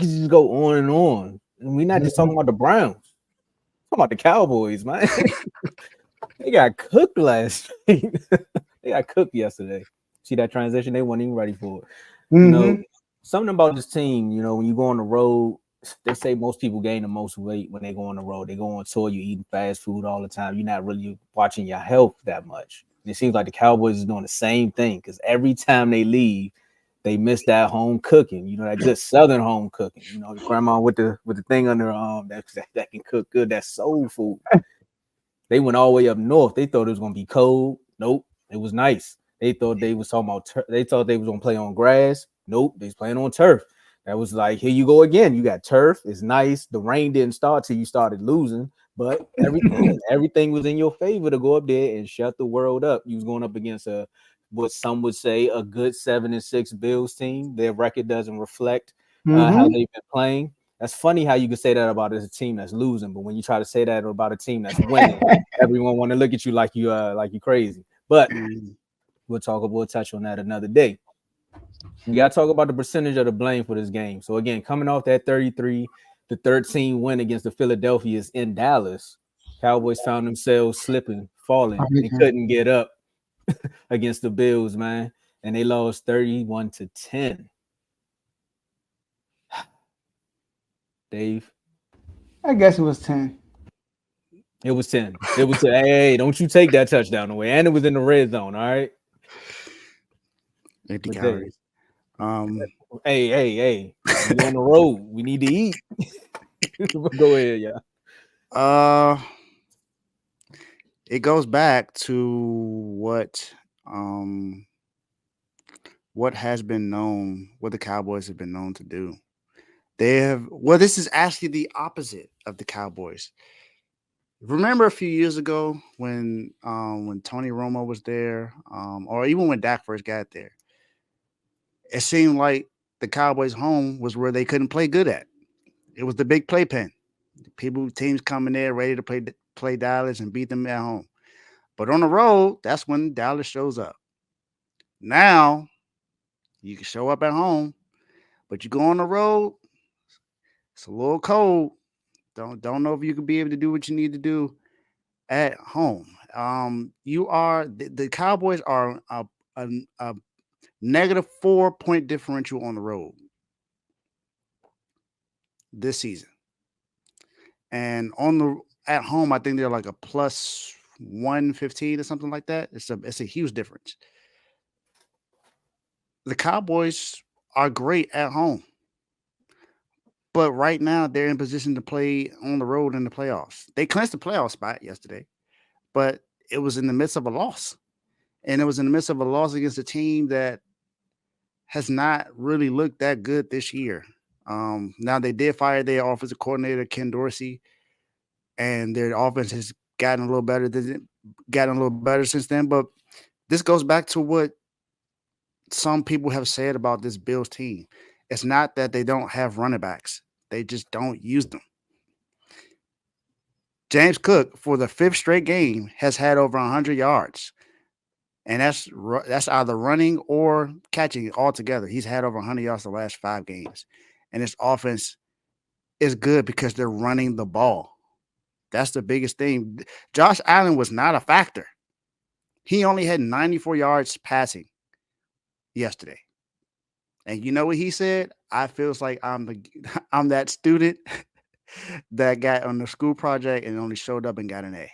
just go on and on. And we're not just talking about the Browns. Talking about the Cowboys, man. They got cooked last night. They got cooked yesterday. See that transition? They weren't even ready for it. You know, Mm-hmm. something about this team, when you go on the road, they say most people gain the most weight when they go on the road. They go on tour, you eating fast food all the time. You're not really watching your health that much. And it seems like the Cowboys is doing the same thing because every time they leave, they miss that home cooking. That good Southern home cooking. The grandma with the thing under her arm that can cook good. That soul food. They went all the way up north. They thought it was gonna be cold. Nope, it was nice. They thought they was talking about. They thought they was gonna play on grass. Nope, they was playing on turf. That was like, here you go again. You got turf. It's nice. The rain didn't start till you started losing, but everything was in your favor to go up there and shut the world up. You was going up against what some would say a good 7-6 Bills team. Their record doesn't reflect how Mm-hmm. they've been playing. That's funny how you can say that about a team that's losing, but when you try to say that about a team that's winning, everyone want to look at you like you crazy. But Mm. we'll touch on that another day. You gotta talk about the percentage of the blame for this game. So again, coming off that 33-13 win against the Philadelphia's in Dallas, Cowboys found themselves slipping, falling. They couldn't get up against the Bills, man, and they lost 31-10. Dave. I guess it was 10. It was 10. It was hey, don't you take that touchdown away. And it was in the red zone, all right? Empty But Dave, calories. Um, hey. We on the road. We need to eat. Go ahead, yeah. uh, it goes back to um what has been known, what the Cowboys have been known to do. This is actually the opposite of the Cowboys. Remember a few years ago when Tony Romo was there, or even when Dak first got there, it seemed like the Cowboys' home was where they couldn't play good at. It was the big playpen. Teams coming there ready to play Dallas and beat them at home. But on the road, that's when Dallas shows up. Now you can show up at home, but you go on the road, it's a little cold. Don't know if you could be able to do what you need to do at home. The Cowboys are a -4 point differential on the road this season, and on the at home, I think they're like a +115 or something like that. It's a huge difference. The Cowboys are great at home, but right now they're in position to play on the road in the playoffs. They clinched the playoff spot yesterday, but it was in the midst of a loss. And it was in the midst of a loss against a team that has not really looked that good this year. Now they did fire their offensive coordinator Ken Dorsey, and their offense has gotten a little better since then. But this goes back to what some people have said about this Bills team. It's not that they don't have running backs; they just don't use them. James Cook, for the fifth straight game, has had over 100 yards, and that's either running or catching altogether. He's had over 100 yards the last 5 games, and his offense is good because they're running the ball. That's the biggest thing. Josh Allen was not a factor. He only had 94 yards passing yesterday. And you know what he said? I feels like I'm that student that got on the school project and only showed up and got an A.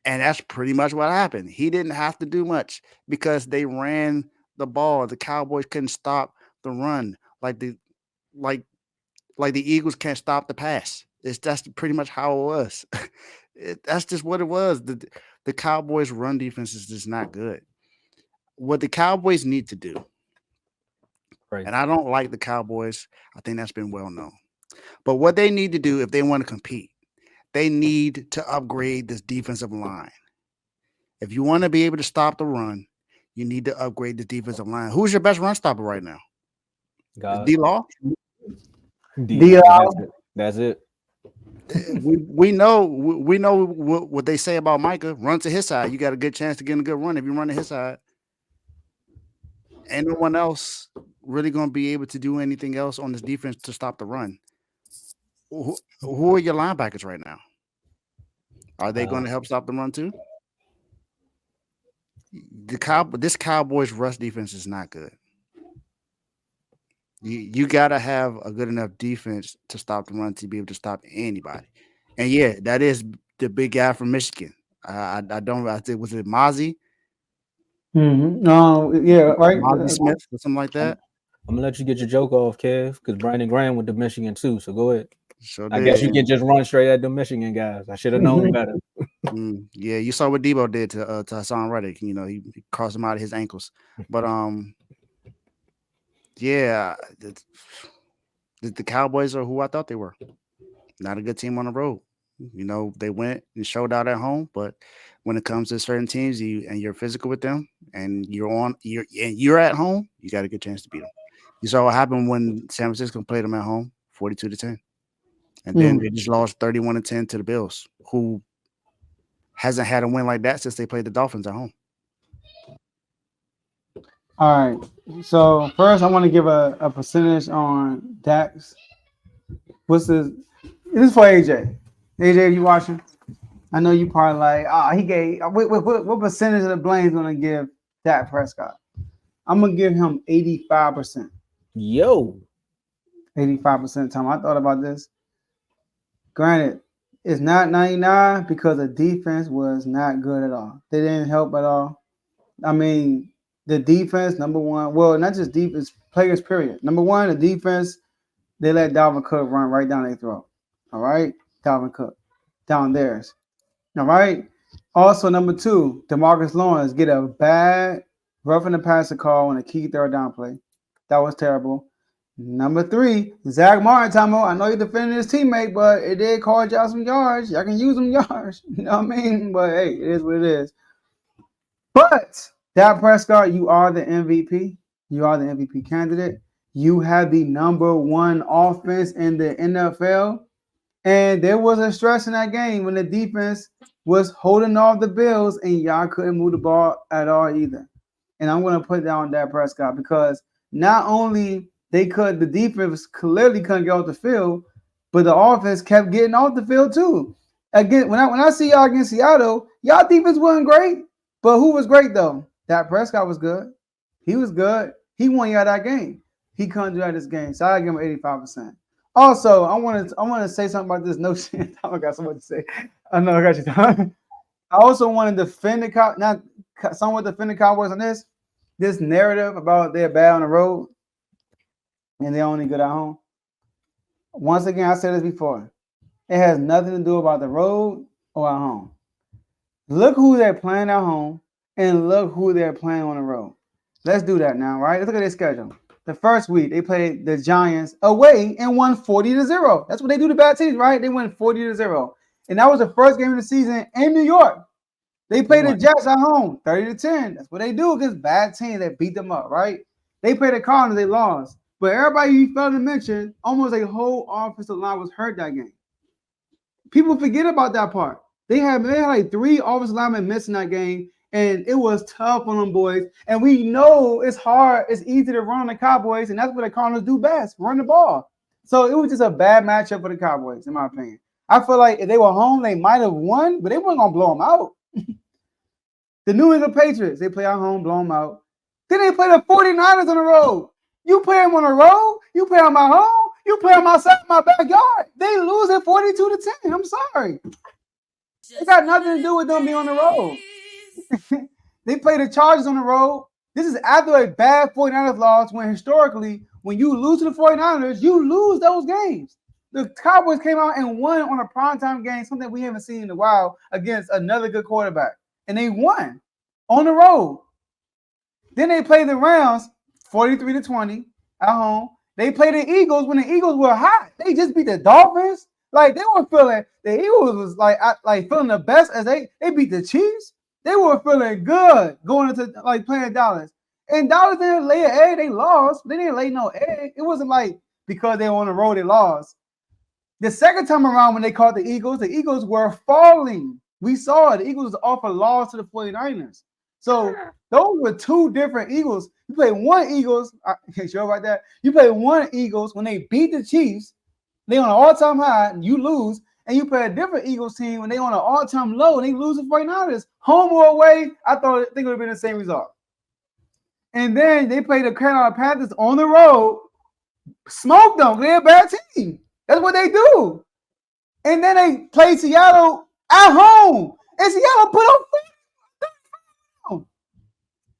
And that's pretty much what happened. He didn't have to do much because they ran the ball. The Cowboys couldn't stop the run like like the Eagles can't stop the pass. That's pretty much how it was. That's just what it was. The Cowboys' run defense is just not good. What the Cowboys need to do, Right. and I don't like the Cowboys. I think that's been well known. But what they need to do if they want to compete, they need to upgrade this defensive line. If you want to be able to stop the run, you need to upgrade the defensive line. Who's your best run stopper right now? Is God. D Law? D-Law. That's it. We know what they say about Micah. Run to his side. You got a good chance to get a good run if you run to his side. Anyone else really going to be able to do anything else on this defense to stop the run. Who are your linebackers right now? Are they going Uh, to help stop the run too? This Cowboys rush defense is not good. You gotta have a good enough defense to stop the run to be able to stop anybody. And yeah, that is the big guy from Michigan. I don't. I think was it Mozzie Yeah, right. Mozzie Smith or something like I'm, that. I'm gonna let you get your joke off, Kev, because Brandon Graham went to Michigan too. So go ahead. So I guess did. you can just run straight at the Michigan guys. I should have known better. Yeah, you saw what Debo did to Hassan Reddick. You know, he crossed him out of his ankles. But yeah, the Cowboys are who I thought they were. Not a good team on the road. You know, they went and showed out at home, but when it comes to certain teams, you're physical with them, and you're at home, you got a good chance to beat them. You saw what happened when San Francisco played them at home, 42-10, and then they just lost 31-10 to the Bills, who hasn't had a win like that since they played the Dolphins at home. All right. So first, I want to give a percentage on Dax. What's this? This is for AJ. AJ, if you watching? I know you probably like, he gave what percentage of the blame is gonna give Dak Prescott? I'm gonna give him 85%. Yo, 85% of the time. I thought about this. Granted, it's not 99 because the defense was not good at all. They didn't help at all. I mean, the defense, number one, well, not just defense, players, period. Number one, the defense, they let Dalvin Cook run right down their throat. All right? Dalvin Cook. Down theirs. All right. Also, number two, DeMarcus Lawrence get a bad roughing the passer call on a key third down play. That was terrible. Number three, Zach Martin, Tomo. I know you're defending his teammate, but it did cost y'all some yards. Y'all can use them yards. You know what I mean? But hey, it is what it is. But Dak Prescott, you are the MVP. You are the MVP candidate. You have the number one offense in the NFL. And there was a stress in that game when the defense was holding off the Bills and y'all couldn't move the ball at all either. And I'm going to put down Dak Prescott because not only the defense clearly couldn't get off the field, but the offense kept getting off the field too. Again, when I see y'all against Seattle, y'all defense wasn't great, but who was great though? Dak Prescott was good. He was good. He won y'all that game. He couldn't do that this game, so I give him 85%. Also, I want to say something about this notion. I got so much to say. I know I got you. I also want to defend somewhat defend the Cowboys on this narrative about they're bad on the road and they're only good at home. Once again, I said this before. It has nothing to do about the road or at home. Look who they're playing at home and look who they're playing on the road. Let's do that now, right? Let's look at their schedule. The first week, they played the Giants away and won 40-0. That's what they do to bad teams, right? They went 40-0. And that was the first game of the season in New York. They played the Jets at home, 30-10. That's what they do against bad teams that beat them up, right? They played the Cardinals, they lost. But everybody you failed to mention, almost a whole offensive line was hurt that game. People forget about that part. They had like 3 offensive linemen missing that game, and it was tough on them boys. And we know it's hard, it's easy to run on the Cowboys, and that's what the Cardinals do best, run the ball. So it was just a bad matchup for the Cowboys, in my opinion. I feel like if they were home, they might have won, but they weren't going to blow them out. The New England Patriots, they play at home, blow them out. Then they play the 49ers on the road. You play them on the road, you play them at home, you play them outside my backyard. They lose at 42-10. I'm sorry. It got nothing to do with them being on the road. They play the Chargers on the road. This is after a bad 49ers loss when historically, when you lose to the 49ers, you lose those games. The Cowboys came out and won on a primetime game, something we haven't seen in a while, against another good quarterback. And they won on the road. Then they played the Rams 43-20 at home. They played the Eagles when the Eagles were hot. They just beat the Dolphins. Like they were feeling the Eagles was like feeling the best as they beat the Chiefs. They were feeling good going into like playing Dallas. And Dallas didn't lay an egg, they lost. They didn't lay no egg. It wasn't like because they were on the road, they lost. The second time around when they caught the Eagles were falling. We saw it. The Eagles was off a loss to the 49ers. So those were two different Eagles. You play one Eagles. You sure about that? You play one Eagles when they beat the Chiefs. They on an all-time high, and you lose. And you play a different Eagles team when they on an all-time low and they lose the 49ers. Home or away, I think it would have been the same result. And then they played the Carolina Panthers on the road, smoked them. They're a bad team. That's what they do. And then they played Seattle at home. And Seattle put up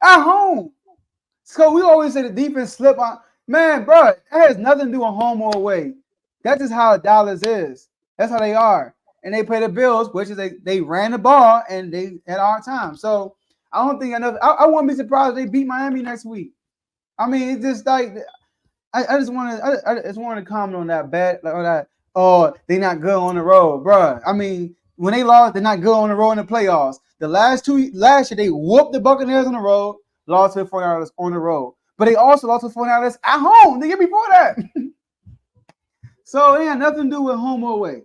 at home. So we always say the defense slip on. Man, bro, that has nothing to do with home or away. That's just how Dallas is. That's how they are. And they play the Bills, which is they ran the ball and they had our time. So I don't think enough. I wouldn't be surprised if they beat Miami next week. I mean, it's just like I just want to comment on that bet, like on that. Oh, they're not good on the road, bro. I mean, when they lost, they're not good on the road in the playoffs. The last year they whooped the Buccaneers on the road, lost to the 49ers on the road. But they also lost to the 49ers at home the year before that. So it had nothing to do with home or away.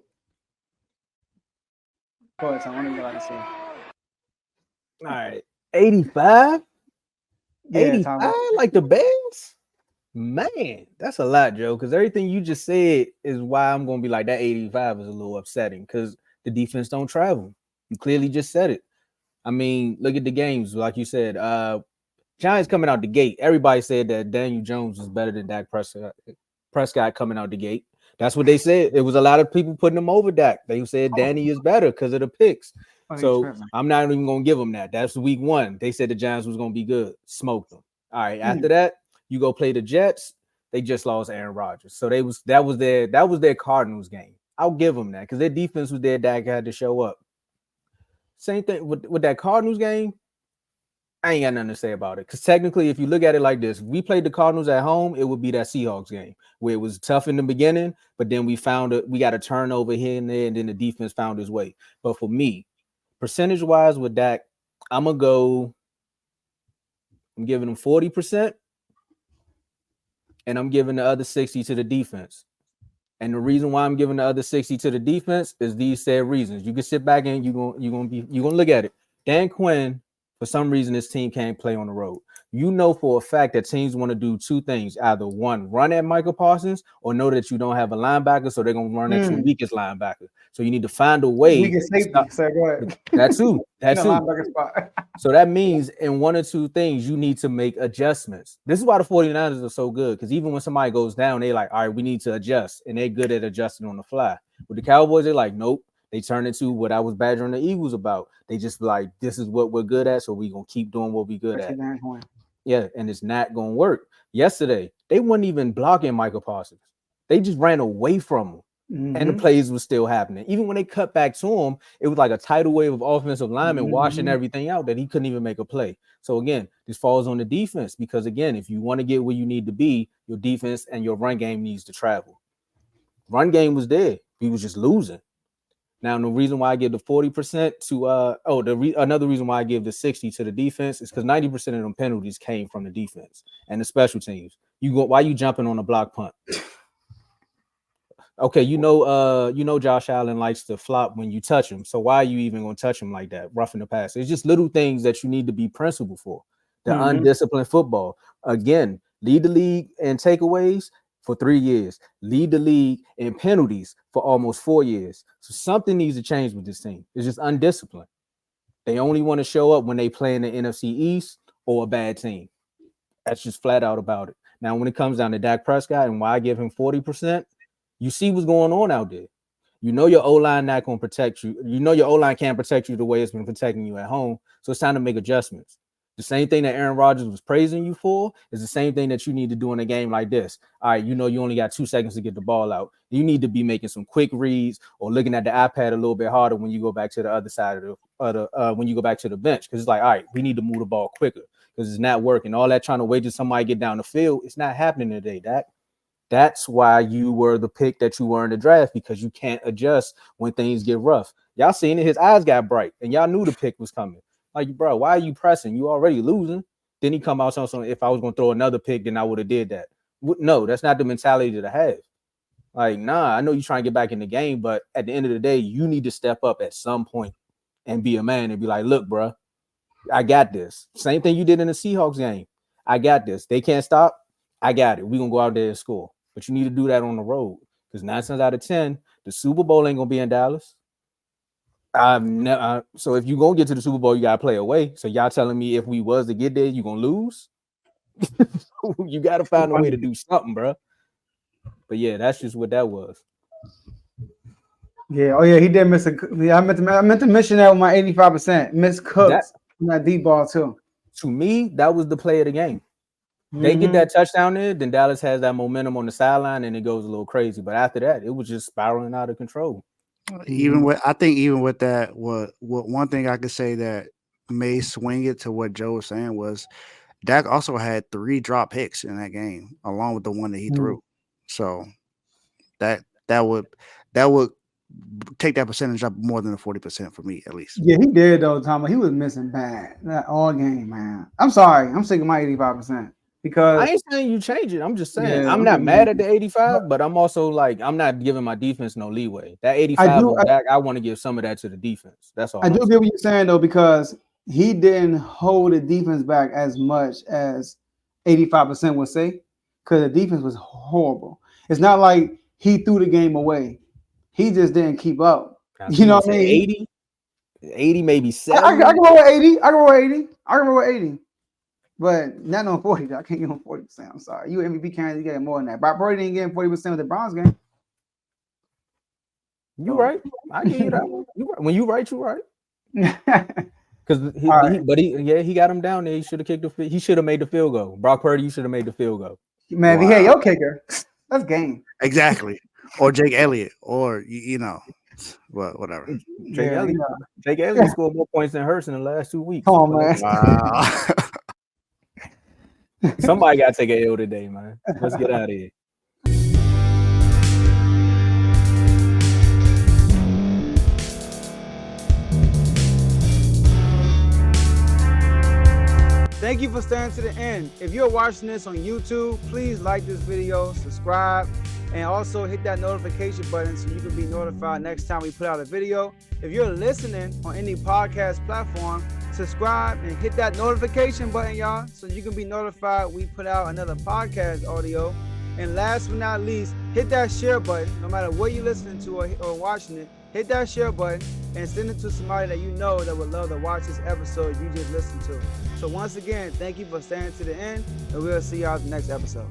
Go ahead, Tom. What do you got to say? All right. 85? Yeah, 85 Tom. like the Bears? Man, that's a lot, Joe, because everything you just said is why I'm going to be like, that 85 is a little upsetting because the defense don't travel. You clearly just said it. I mean, look at the games. Like you said, Giants coming out the gate. Everybody said that Daniel Jones was better than Dak Prescott coming out the gate. That's what they said. There was a lot of people putting him over Dak. They said Danny is better because of the picks. So I'm not even going to give them that. That's week one. They said the Giants was going to be good. Smoked them. All right. After that, you go play the Jets. They just lost Aaron Rodgers. So that was their Cardinals game. I'll give them that because their defense was there. Dak had to show up. Same thing with that Cardinals game. I ain't got nothing to say about it because technically, if you look at it like this, we played the Cardinals at home, it would be that Seahawks game where it was tough in the beginning, but then we got a turnover here and there, and then the defense found its way. But for me, percentage-wise with Dak, I'm giving him 40%, and I'm giving the other 60 to the defense. And the reason why I'm giving the other 60 to the defense is these said reasons. You can sit back and you're gonna look at it. Dan Quinn, for some reason, this team can't play on the road. You know for a fact that teams want to do two things: either one, run at Michael Parsons, or know that you don't have a linebacker, so they're gonna run at your weakest linebacker. So you need to find a way. Weakest safety. So go ahead. That too. That too. Linebacker spot. So that means in one or two things, you need to make adjustments. This is why the 49ers are so good, because even when somebody goes down, they're like, all right, we need to adjust. And they're good at adjusting on the fly. With the Cowboys, they're like, nope. They turn into what I was badgering the Eagles about. They just like, this is what we're good at, so we're going to keep doing what we're good at. Yeah, and it's not going to work. Yesterday, they weren't even blocking Michael Parsons. They just ran away from him. And the plays were still happening. Even when they cut back to him, it was like a tidal wave of offensive linemen washing everything out that he couldn't even make a play. So again, this falls on the defense because again, if you want to get where you need to be, your defense and your run game needs to travel. Run game was there. He was just losing. Now, the reason why I give the 40% to another reason why I give the 60 to the defense is because 90% of them penalties came from the defense and the special teams. Why you jumping on a block punt? Okay, you know Josh Allen likes to flop when you touch him. So why are you even going to touch him like that? Roughing the pass. It's just little things that you need to be principled for. The undisciplined football. Again, lead the league in takeaways for 3 years. Lead the league in penalties for almost 4 years. So something needs to change with this team. It's just undisciplined. They only want to show up when they play in the NFC East or a bad team. That's just flat out about it. Now, when it comes down to Dak Prescott and why I give him 40%, you see what's going on out there. You know your O-line not going to protect you. You know your O-line can't protect you the way it's been protecting you at home. So it's time to make adjustments. The same thing that Aaron Rodgers was praising you for is the same thing that you need to do in a game like this. All right, you know you only got 2 seconds to get the ball out. You need to be making some quick reads or looking at the iPad a little bit harder when you go back to the other side of when you go back to the bench. Because it's like, all right, we need to move the ball quicker because it's not working. All that trying to wait till somebody get down the field, it's not happening today, Dak. That's why you were the pick that you were in the draft, because you can't adjust when things get rough. Y'all seen it. His eyes got bright and y'all knew the pick was coming. Like, bro, why are you pressing? You already losing. Then he come out on if I was going to throw another pick, then I would have did that. No, that's not the mentality to have. Like, nah, I know you're trying to get back in the game, but at the end of the day, you need to step up at some point and be a man and be like, look, bro, I got this. Same thing you did in the Seahawks game. I got this. They can't stop. I got it. We're gonna go out there and score. But you need to do that on the road. Because 9 times out of 10, the Super Bowl ain't gonna be in Dallas. So if you gonna get to the Super Bowl, you gotta play away. So y'all telling me if we was to get there, you gonna lose? You gotta find a way to do something, bro. But yeah, that's just what that was. Yeah. Oh yeah, he did miss a. Yeah, I meant to mention that with my 85%. Miss Cooks on that deep ball too. To me, that was the play of the game. They get that touchdown there, then Dallas has that momentum on the sideline, and it goes a little crazy. But after that, it was just spiraling out of control. Even with that, what one thing I could say that may swing it to what Joe was saying was Dak also had 3 drop picks in that game, along with the one that he threw. So that would take that percentage up more than the 40% for me, at least. Yeah, he did though, Tom. He was missing bad that all game, man. I'm sorry, I'm sticking my 85% because I ain't saying you change it. I'm just saying I'm not mad at the 85, but I'm also like I'm not giving my defense no leeway. That 85 on Dak, I want to give some of that to the defense. That's all. I do get what you're saying though, because he didn't hold the defense back as much as 85% would say, because the defense was horrible. It's not like he threw the game away. He just didn't keep up. You know what I mean? 80, maybe 70. I can roll with 80. I can roll with 80. But not on 40. I can't give him 40%. I'm sorry. You MVP candidate, you get more than that. Brock Purdy didn't get 40% of the Browns game. You right. I give you that one. You right. When you right, you right. Because he got him down there. He should have kicked the. He should have made the field goal. Brock Purdy, you should have made the field goal. Man, if he had your kicker, that's game. Exactly. Or Jake Elliott, or well, whatever. Jake Elliott scored more points than Hurts in the last 2 weeks. Oh man! Wow. Somebody got to take an L today, man. Let's get out of here. Thank you for staying to the end. If you're watching this on YouTube, please like this video, subscribe, and also hit that notification button so you can be notified next time we put out a video. If you're listening on any podcast platform, subscribe and hit that notification button, y'all, so you can be notified we put out another podcast audio. And last but not least, hit that share button. No matter what you're listening to or watching it, hit that share button and send it to somebody that you know that would love to watch this episode you just listened to. So once again, thank you for staying to the end, and we'll see y'all in the next episode.